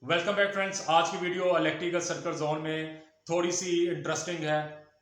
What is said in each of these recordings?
Welcome back friends. आज की video electrical circuit zone में थोड़ी सी इंटरेस्टिंग है।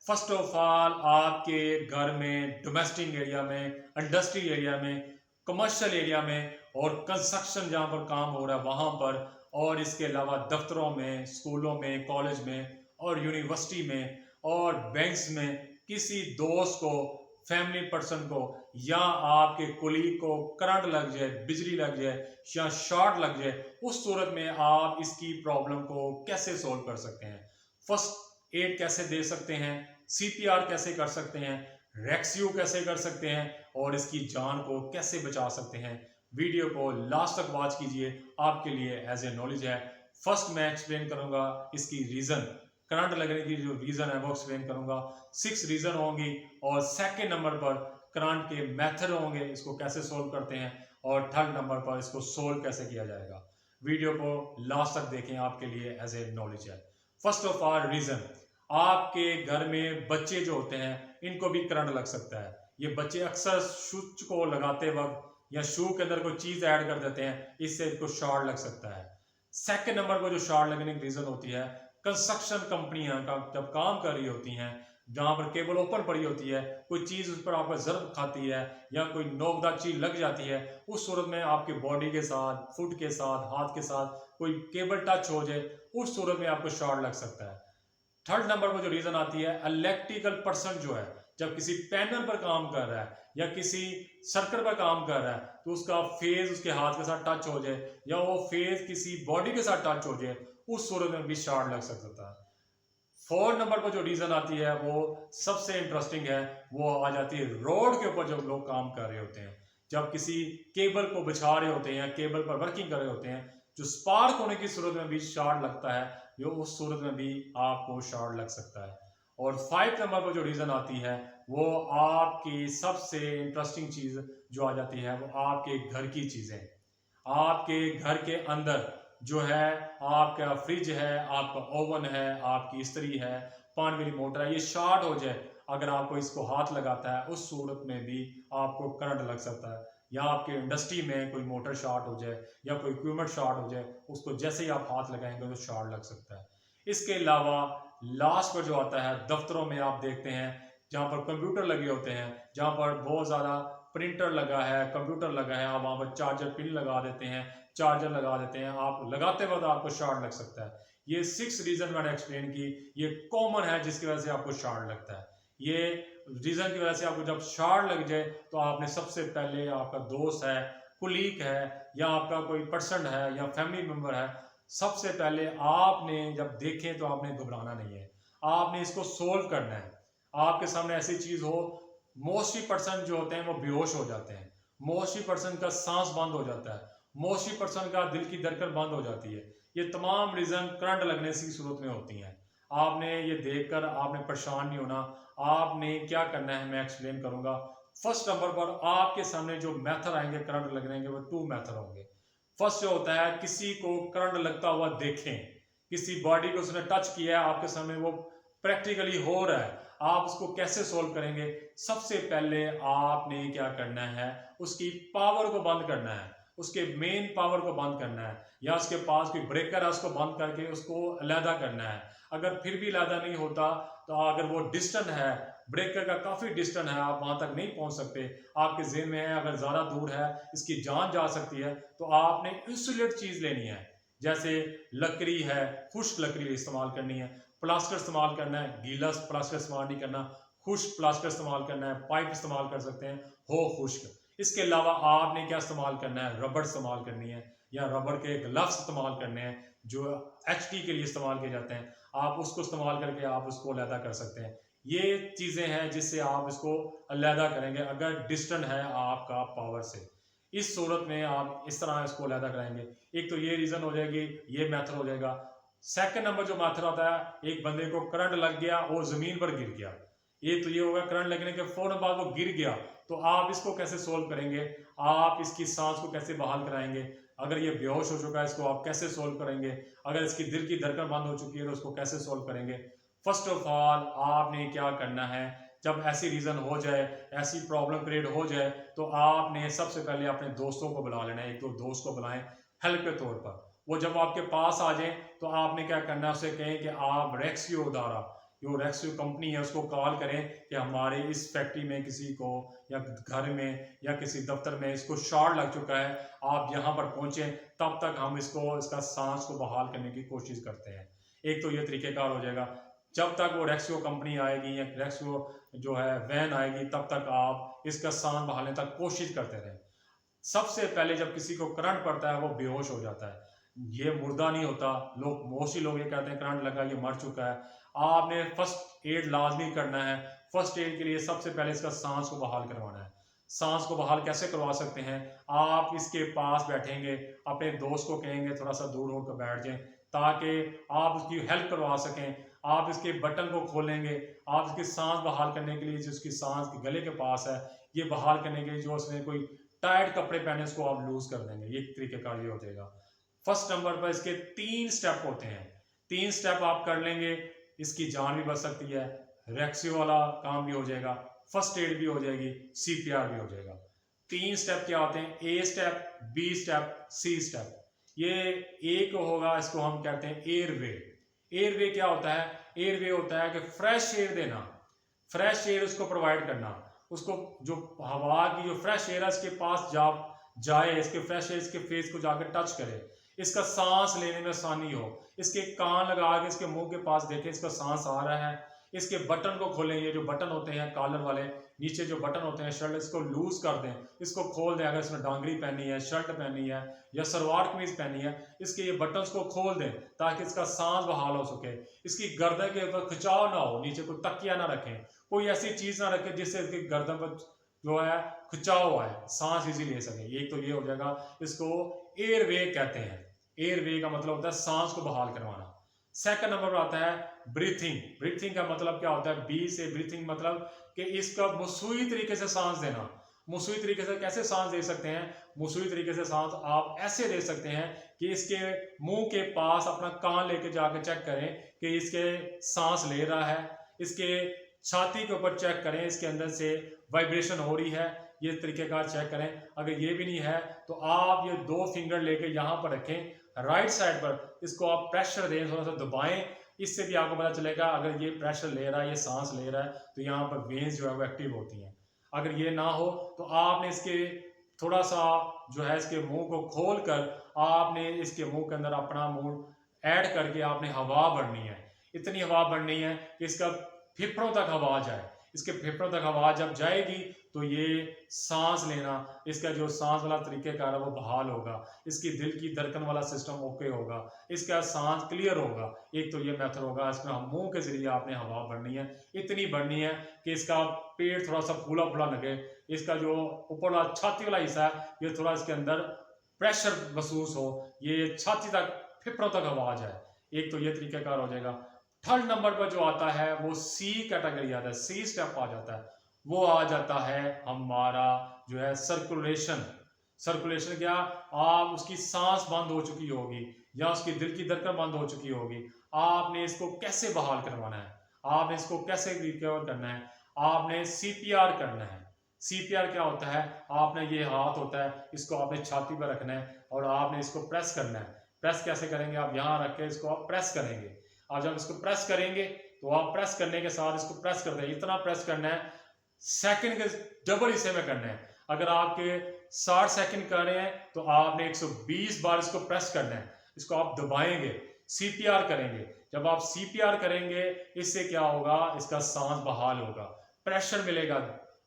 फर्स्ट ऑफ ऑल, आपके घर में, डोमेस्टिक एरिया में, इंडस्ट्री एरिया में, कमर्शियल एरिया में और कंस्ट्रक्शन जहाँ पर काम हो रहा है वहाँ पर, और इसके अलावा दफ्तरों में, स्कूलों में, कॉलेज में और यूनिवर्सिटी में और बैंक्स में किसी दोस्त को, फैमिली पर्सन को या आपके कोलीग को करंट लग जाए, बिजली लग जाए या शॉर्ट लग जाए, उस सूरत में आप इसकी प्रॉब्लम को कैसे सोल्व कर सकते हैं, फर्स्ट एड कैसे दे सकते हैं, सीपीआर कैसे कर सकते हैं, रेक्सियो कैसे कर सकते हैं और इसकी जान को कैसे बचा सकते हैं। वीडियो को लास्ट तक वॉच कीजिए, आपके लिए एज ए नॉलेज है। फर्स्ट मैं एक्सप्लेन करूंगा इसकी रीजन, करंट लगने की जो रीजन है वो एक्सप्लेन करूंगा। 6 रीजन होंगी और सेकेंड नंबर पर करंट के मेथड होंगे, इसको कैसे सोल्व करते हैं, और थर्ड नंबर पर इसको सोल्व कैसे किया जाएगा। वीडियो को लास्ट तक देखें, आपके लिए एज ए नॉलेज है। फर्स्ट ऑफ ऑल रीजन, आपके घर में बच्चे जो होते हैं इनको भी करंट लग सकता है। ये बच्चे अक्सर स्विच को लगाते वक्त या शू के अंदर कोई चीज ऐड कर देते हैं, इससे इनको शॉर्ट लग सकता है। सेकेंड नंबर पर जो शॉर्ट लगने की रीजन होती है, कंस्ट्रक्शन कंपनियां का जब काम कर रही होती हैं, जहां पर केबल ओपन पड़ी होती है, कोई चीज उस पर आपका जर्ब खाती है या कोई नोकदार चीज लग जाती है, उस सूरत में आपके बॉडी के साथ, फुट के साथ, हाथ के साथ कोई केबल टच हो जाए, उस सूरत में आपको शॉर्ट लग सकता है। थर्ड नंबर पर जो रीजन आती है, इलेक्ट्रिकल पर्सन जो है जब किसी पैनल पर काम कर रहा है या किसी सर्किट पर काम कर रहा है, तो उसका फेज उसके हाथ के साथ टच हो जाए या वो फेज किसी बॉडी के साथ टच हो जाए, उस सूरत में भी शॉर्ट लग सकता है। फोर्थ नंबर पर जो रीजन आती है वो सबसे इंटरेस्टिंग है, वो आ जाती है रोड के ऊपर जब लोग काम कर रहे होते हैं, जब किसी केबल को बिछा रहे होते हैं या केबल पर वर्किंग कर रहे होते हैं, जो स्पार्क होने की सूरत में भी शॉर्ट लगता है, जो उस सूरत में भी आपको शॉर्ट लग सकता है। और 5 नंबर पर जो रीजन आती है वो आपकी सबसे इंटरेस्टिंग चीज जो आ जाती है, वो आपके घर की चीजें। आपके घर के अंदर जो है, आपका फ्रिज है, आपका ओवन है, आपकी इस्त्री है, पानी वाली मोटर है, ये शॉर्ट हो जाए, अगर आपको इसको हाथ लगाता है, उस सूरत में भी आपको करंट लग सकता है। या आपके इंडस्ट्री में कोई मोटर शॉर्ट हो जाए या कोई इक्विपमेंट शॉर्ट हो जाए, उसको जैसे ही आप हाथ लगाएंगे तो शॉर्ट लग सकता है। इसके अलावा लास्ट पर जो आता है, दफ्तरों में आप देखते हैं जहाँ पर कंप्यूटर लगे होते हैं, जहाँ पर बहुत ज़्यादा प्रिंटर लगा है, कंप्यूटर लगा है, आप वहाँ पर चार्जर पिन लगा देते हैं, चार्जर लगा देते हैं, आप लगाते वक्त आपको शॉर्ट लग सकता है। ये 6 रीजन मैंने एक्सप्लेन की, ये कॉमन है जिसकी वजह से आपको शॉर्ट लगता है। ये रीजन की वजह से आपको जब शॉर्ट लग जाए तो आपने सबसे पहले, आपका दोस्त है, कुलीग है या आपका कोई पर्सन है या फैमिली मेंबर है, सबसे पहले आपने जब देखें तो आपने घबराना नहीं है, आपने इसको सोल्व करना है। आपके सामने ऐसी चीज हो, मोस्टली पर्सन जो होते हैं वो बेहोश हो जाते हैं, मोस्टली पर्सन का सांस बंद हो जाता है, मोस्टली पर्सन का दिल की धड़कन बंद हो जाती है। ये तमाम रीजन करंट लगने की सूरत में होती हैं। आपने ये देखकर आपने परेशान नहीं होना, आपने क्या करना है मैं एक्सप्लेन करूंगा। फर्स्ट नंबर पर आपके सामने जो मेथड आएंगे करंट लगने के, वो 2 मेथड होंगे। फर्स्ट जो होता है, किसी को करंट लगता हुआ देखें, किसी बॉडी को उसने टच किया है, आपके सामने वो प्रैक्टिकली हो रहा है, आप उसको कैसे सोल्व करेंगे। सबसे पहले आपने क्या करना है, उसकी पावर को बंद करना है, उसके मेन पावर को बंद करना है, या उसके पास कोई ब्रेकर है उसको बंद करके उसको अलहदा करना है। अगर फिर भी अलहदा नहीं होता तो अगर वो डिस्टेंट है, ब्रेकर का काफी डिस्टेंस है, आप वहां तक नहीं पहुंच सकते, आपके जेहन में है अगर ज्यादा दूर है, इसकी जान जा सकती है, तो आपने इंसुलेट चीज लेनी है। जैसे लकड़ी है, खुश्क लकड़ी इस्तेमाल करनी है, प्लास्टर इस्तेमाल करना है, गीला प्लास्टर इस्तेमाल नहीं करना, खुश्क प्लास्टर इस्तेमाल करना है, पाइप इस्तेमाल कर सकते हैं, हो खुश्क। इसके अलावा आपने क्या इस्तेमाल करना है, रबड़ इस्तेमाल करनी है या रबड़ के ग्लव्स इस्तेमाल करने हैं जो एचटी के लिए इस्तेमाल किए जाते हैं, आप उसको इस्तेमाल करके आप उसको अलहदा कर सकते हैं। ये चीजें हैं जिससे आप इसको अलहदा करेंगे अगर डिस्टेंट है आपका पावर से। इस सूरत में आप इस तरह इसको अलहदा कराएंगे। एक तो ये रीजन हो जाएगी, ये मेथड हो जाएगा। सेकंड नंबर जो मेथड आता है, एक बंदे को करंट लग गया और जमीन पर गिर गया, ये तो ये होगा करंट लगने के फौरन बाद वो गिर गया, तो आप इसको कैसे सोल्व करेंगे, आप इसकी सांस को कैसे बहाल कराएंगे। अगर ये बेहोश हो चुका है, इसको आप कैसे सोल्व करेंगे। अगर इसकी दिल की धड़कन बंद हो चुकी है तो उसको कैसे सोल्व करेंगे। फर्स्ट ऑफ ऑल आपने क्या करना है, जब ऐसी रीजन हो जाए, ऐसी प्रॉब्लम क्रिएट हो जाए, तो आपने सबसे पहले अपने दोस्तों को बुला लेना है, एक दो दोस्त को बुलाएं हेल्प के तौर पर, वो जब आपके पास आ जाए तो आपने क्या करना है, उसे कहें कि आप रेक्सियो द्वारा, जो रेक्सियो कंपनी है उसको कॉल करें कि हमारे इस फैक्ट्री में किसी को या घर में या किसी दफ्तर में इसको शॉर्ट लग चुका है, आप यहाँ पर पहुँचें, तब तक हम इसका सांस को बहाल करने की कोशिश करते हैं। एक तो ये तरीक़ेकार हो जाएगा। जब तक वो रेक्सियो कंपनी आएगी या रेक्सियो जो है वैन आएगी, तब तक आप इसका सांस बहालने तक कोशिश करते रहें। सबसे पहले जब किसी को करंट पड़ता है वो बेहोश हो जाता है, ये मुर्दा नहीं होता। मोस्टली लोग ये कहते हैं करंट लगा, ये मर चुका है। आपने फर्स्ट एड लाजमी करना है। फर्स्ट एड के लिए सबसे पहले इसका सांस को बहाल करवाना है। सांस को बहाल कैसे करवा सकते हैं, आप इसके पास बैठेंगे, अपने दोस्त को कहेंगे थोड़ा सा दूर होकर बैठ जाएं ताकि आप उसकी हेल्प करवा सकें। आप इसके बटन को खोलेंगे, आप इसकी सांस बहाल करने के लिए जो उसकी सांस के गले के पास है, ये बहाल करने के लिए जो उसने कोई टाइट कपड़े पहने उसको आप लूज कर देंगे। ये तरीकेकार ये हो जाएगा। फर्स्ट नंबर पर इसके 3 स्टेप होते हैं। 3 स्टेप आप कर लेंगे, इसकी जान भी बच सकती है, रेक्सियो वाला काम भी हो जाएगा, फर्स्ट एड भी हो जाएगी, सीपीआर भी हो जाएगा। 3 स्टेप क्या होते हैं, A step, B step, C step. ये एक होगा, इसको हम कहते हैं एयरवे। एयरवे क्या होता है, एयरवे होता है कि फ्रेश एयर देना, फ्रेश एयर उसको प्रोवाइड करना, उसको जो हवा की जो फ्रेश एयर है इसके पास जाए, इसके फ्रेश एयर इसके फेस को जाकर टच करे, इसका सांस लेने में आसानी हो। इसके कान लगा के इसके मुंह के पास देखें इसका सांस आ रहा है। इसके बटन को खोलें, ये जो बटन होते हैं कॉलर वाले, नीचे जो बटन होते हैं शर्ट, इसको लूज कर दें, इसको खोल दें। अगर इसमें डांगरी पहनी है, शर्ट पहनी है या सलवार कमीज पहनी है, इसके ये बटन्स को खोल दें ताकि इसका सांस बहाल हो सके। इसकी गर्दन के ऊपर खिंचाव ना हो, नीचे कोई तकिया ना रखें, कोई ऐसी चीज ना रखें जिससे इसकी गर्दन पर जो है खिंचाव आए, सांस इजी ले सके। एक तो ये हो जाएगा, इसको एयरवे कहते हैं। एयरवे का मतलब होता है सांस को बहाल करवाना। सेकंड नंबर पर आता है ब्रीथिंग। ब्रीथिंग का मतलब क्या होता है, बी से ब्रीथिंग मतलब कि इसका मसूई तरीके से सांस देना। मसूई तरीके से कैसे सांस दे सकते हैं, मसूई तरीके से सांस आप ऐसे दे सकते हैं कि इसके मुंह के पास अपना कान लेके जाकर चेक करें कि इसके सांस ले रहा है, इसके छाती के ऊपर चेक करें इसके अंदर से वाइब्रेशन हो रही है, ये तरीकेकार चेक करें। अगर ये भी नहीं है तो आप ये 2 फिंगर लेके यहाँ पर रखें, राइट साइड पर इसको आप प्रेशर दें, थोड़ा सा दबाएं, इससे भी आपको पता चलेगा अगर ये प्रेशर ले रहा है, ये सांस ले रहा है, तो यहाँ पर वेन्स जो है वो एक्टिव होती हैं। अगर ये ना हो तो आपने इसके थोड़ा सा जो है इसके मुंह को खोल कर आपने इसके मुंह के अंदर अपना मुंह ऐड करके आपने हवा भरनी है। इतनी हवा भरनी है कि इसका फेफड़ों तक हवा जाए। इसके फेफड़ों तक हवा जब जाएगी तो ये सांस लेना, इसका जो सांस वाला तरीकेकार है वो बहाल होगा, इसकी दिल की धड़कन वाला सिस्टम ओके होगा, इसका सांस क्लियर होगा। एक तो ये मेथड होगा, इसमें हम मुंह के जरिए आपने हवा भरनी है, इतनी भरनी है कि इसका पेट थोड़ा सा फूला फूला लगे, इसका जो ऊपर वाला छाती वाला हिस्सा है ये थोड़ा इसके अंदर प्रेशर महसूस हो, ये छाती तक फेफड़ों तक हवा आ जाए। एक तो ये तरीकेकार हो जाएगा। थर्ड नंबर पर जो आता है वो सी कैटेगरी आता है, सी स्टेप आ जाता है। वो आ जाता है हमारा जो है सर्कुलेशन। सर्कुलेशन क्या, आप उसकी सांस बंद हो चुकी होगी या उसकी दिल की धड़कन बंद हो चुकी होगी, आपने इसको कैसे बहाल करवाना है, आपने इसको कैसे रिकवर करना है, आपने सीपीआर करना है। सीपीआर क्या होता है, आपने ये हाथ होता है इसको आपने छाती पर रखना है और आपने इसको प्रेस करना है। प्रेस कैसे करेंगे, आप यहाँ रख के इसको आप प्रेस करेंगे। आप जब इसको प्रेस करेंगे तो आप प्रेस करने के साथ इसको प्रेस करते हैं, इतना प्रेस करना है सेकंड के डबल हिस्से में करना है। अगर आपके 60 सेकंड कर रहे हैं तो आपने 120 बार इसको प्रेस करना है। इसको आप दबाएंगे, सीपीआर करेंगे। जब आप सीपीआर करेंगे इससे क्या होगा, इसका सांस बहाल होगा, प्रेशर मिलेगा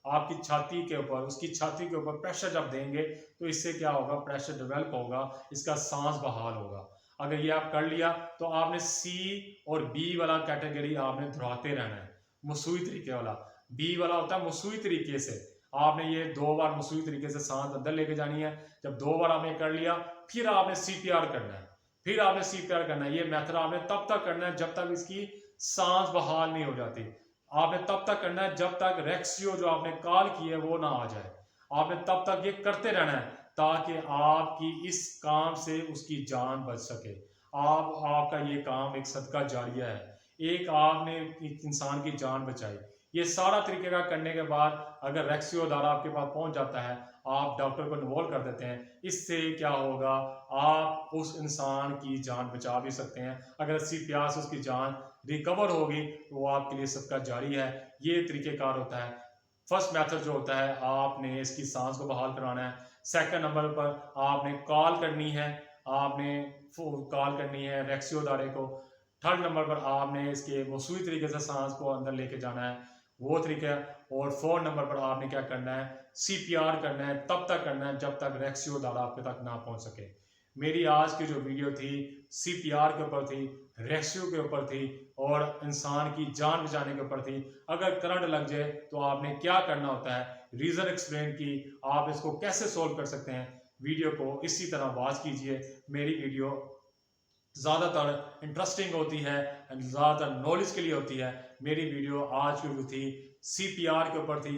आपकी छाती के ऊपर, उसकी छाती के ऊपर प्रेशर जब देंगे तो इससे क्या होगा, प्रेशर डेवलप होगा, इसका सांस बहाल होगा। अगर ये आप कर लिया तो आपने सी और बी वाला कैटेगरी आपने दोहराते रहना है। मसूई तरीके वाला, बी वाला होता है मसूई तरीके से, आपने ये 2 बार मसूई तरीके से सांस अंदर लेके जानी है। जब 2 बार आपने कर लिया फिर आपने सीपीआर करना है, फिर आपने सीपीआर करना है। ये मेथड आपने तब तक करना है जब तक इसकी सांस बहाल नहीं हो जाती। आपने तब तक करना है जब तक रेक्सियो जो आपने कॉल की है वो ना आ जाए। आपने तब तक ये करते रहना है ताकि आपकी इस काम से उसकी जान बच सके। आपका ये काम एक सदका जारिया है, एक आपने एक इंसान की जान बचाई। ये सारा तरीके का करने के बाद अगर रेक्सियो अदारा आपके पास पहुंच जाता है, आप डॉक्टर को इन्वॉल्व कर देते हैं, इससे क्या होगा, आप उस इंसान की जान बचा भी सकते हैं। अगर CPR से उसकी जान रिकवर होगी तो वो आपके लिए सबका जारी है। ये तरीक़ेकार होता है। फर्स्ट मेथड जो होता है, आपने इसकी सांस को बहाल कराना है। सेकंड नंबर पर आपने कॉल करनी है, आपने कॉल करनी है रेक्सियो अदारे को। थर्ड नंबर पर आपने इसके वो सुई तरीके से सांस को अंदर लेके जाना है, वो तरीका। और फोर्थ नंबर पर आपने क्या करना है, CPR करना है, तब तक करना है जब तक रेक्सियो अदारा आपके तक ना पहुंच सके। मेरी आज की जो वीडियो थी CPR के ऊपर थी, रेस्क्यू के ऊपर थी और इंसान की जान बचाने के ऊपर थी। अगर करंट लग जाए तो आपने क्या करना होता है, रीज़न एक्सप्लेन की, आप इसको कैसे सोल्व कर सकते हैं। वीडियो को इसी तरह वॉच कीजिए। मेरी वीडियो ज़्यादातर इंटरेस्टिंग होती है, ज़्यादातर नॉलेज के लिए होती है। मेरी वीडियो आज की थी CPR के ऊपर थी।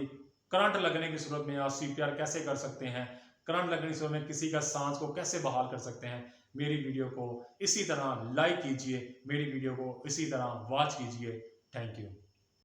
करंट लगने की सूरत में आप CPR कैसे कर सकते हैं, करंट लगने की सूरत में किसी का सांस को कैसे बहाल कर सकते हैं। मेरी वीडियो को इसी तरह लाइक कीजिए, मेरी वीडियो को इसी तरह वॉच कीजिए। Thank you.